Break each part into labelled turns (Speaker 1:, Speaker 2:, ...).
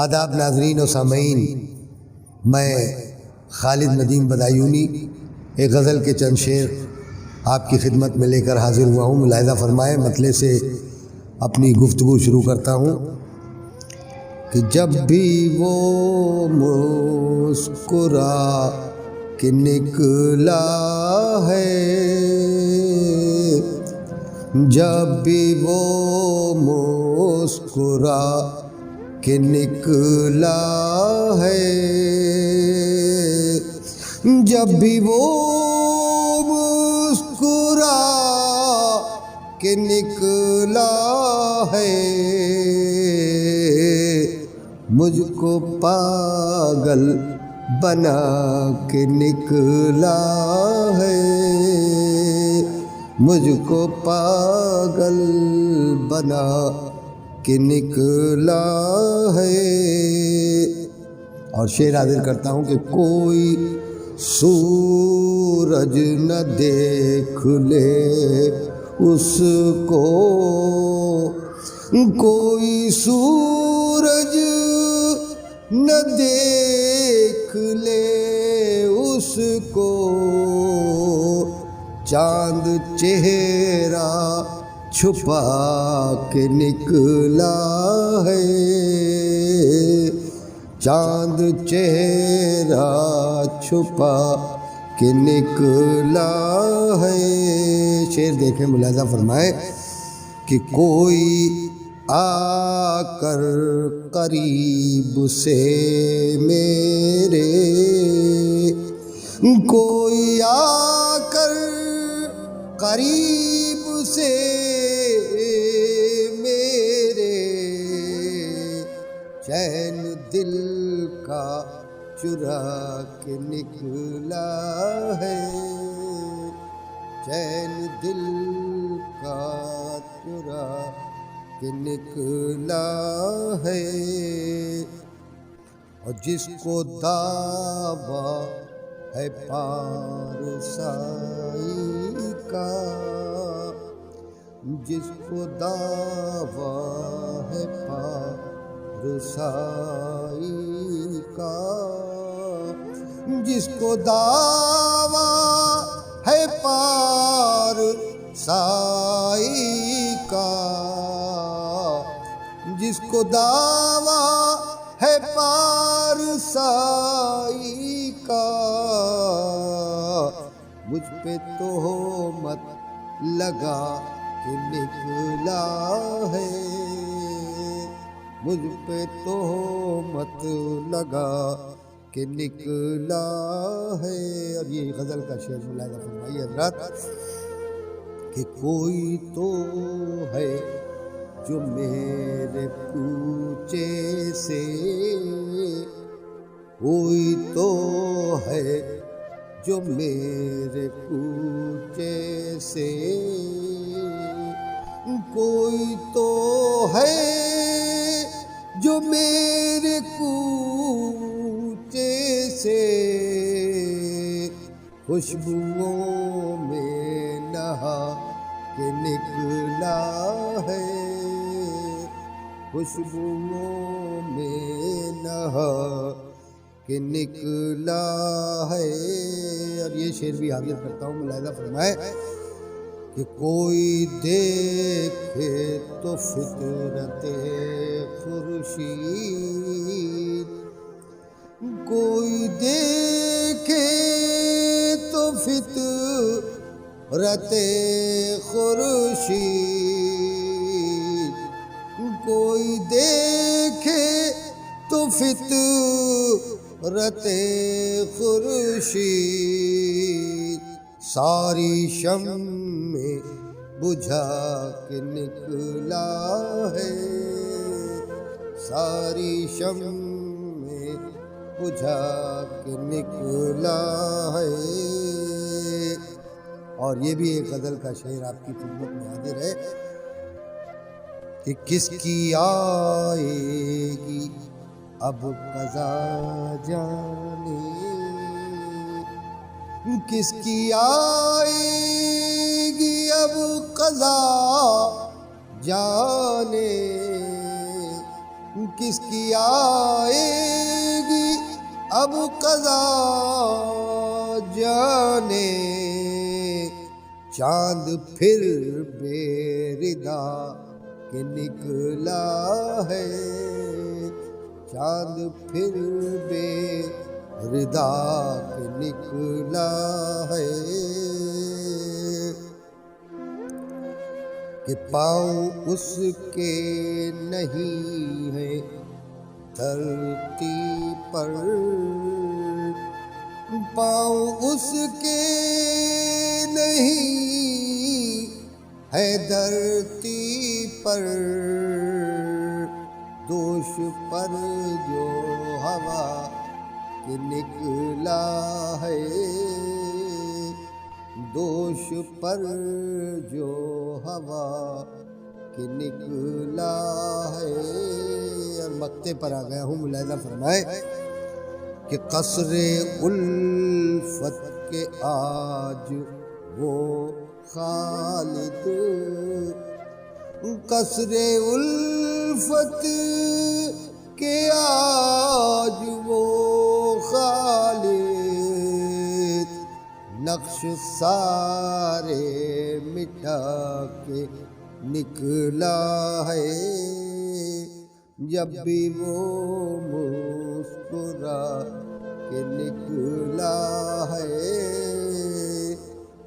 Speaker 1: آداب ناظرین و سامعین، میں خالد ندیم بدایونی ایک غزل کے چند شعر آپ کی خدمت میں لے کر حاضر ہوا ہوں۔ ملاحظہ فرمائے، مطلع سے اپنی گفتگو شروع کرتا ہوں کہ جب بھی وہ مسکرا کے نکلا ہے، جب بھی وہ مسکرا کہ نکلا ہے، جب بھی وہ مسکرا کہ نکلا ہے، مجھ کو پاگل بنا کے نکلا ہے، مجھ کو پاگل بنا کہ نکلا ہے۔ اور شعر حاضر کرتا ہوں کہ کوئی سورج نہ دیکھ لے اس کو، کوئی سورج نہ دیکھ لے اس کو، چاند چہرہ چھپا کے نکلا ہے، چاند چہرہ چھپا کے نکلا ہے۔ شعر دیکھیں، ملاحظہ فرمائے کہ کوئی آ کر قریب سے میرے، کوئی آ کر قریب سے میرے، چین دل کا چرا کے نکلا ہے، چین دل کا چرا کے نکلا ہے۔ اور جس کو دعویٰ ہے پارسائی کا، جس کو دعویٰ ہے پارسائی کا، جس کو دعویٰ ہے پارسائی کا، جس کو دعویٰ ہے پارسائی کا، مجھ پہ تہمت لگا کہ نکلا ہے، مجھ پہ تہمت لگا کہ نکلا ہے۔ اور یہ غزل کا شعر ملاحظہ فرمائیے حضرات کہ کوئی تو ہے جو میرے کوچے سے، کوئی تو ہے جو میرے کوچے سے، کوئی تو ہے جو میرے کوچے سے، خوشبوؤں میں نہا کے نکلا ہے، خوشبوؤں میں نہا کہ نکلا ہے۔ اور یہ شعر بھی حاضر کرتا ہوں، ملاحظہ فرمائے کہ کوئی دیکھے تو فطرت خورشید، کوئی دیکھے تو فطرت خورشید، کوئی دیکھے تو فطرت خورشید، ساری شمع بجھا کے نکلا ہے، ساری شمع بجھا کے نکلا ہے۔ اور یہ بھی ایک غزل کا شعر آپ کی خدمت میں حاضر ہے کہ کس کی آئے گی اب قضا جانے، کس کی آئے گی اب قضا جانے، کس کی آئے گی اب قضا جانے، چاند پھر بے ردا کہ نکلا ہے، چاند پھر بے ردا کہ نکلا ہے، کہ پاؤں اس کے نہیں ہے دھرتی پر، پاؤں اس کے نہیں ہے دھرتی پر، دوش پر جو ہوا کہ نکلا ہے، دوش پر جو ہوا کہ نکلا ہے۔ اور مقطع پر آ گیا ہوں، ملاحظہ فرمائے کہ قصر الفت کے آج وہ خالد، قصر الفت کے آج وہ خالد، نقش سارے مٹا کے نکلا ہے، جب بھی وہ مسکرا کے نکلا ہے،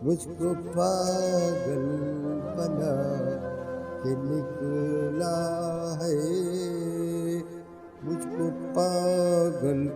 Speaker 1: مجھ کو پاگل بنا کے نکلا ہے، مجھ کو پاگل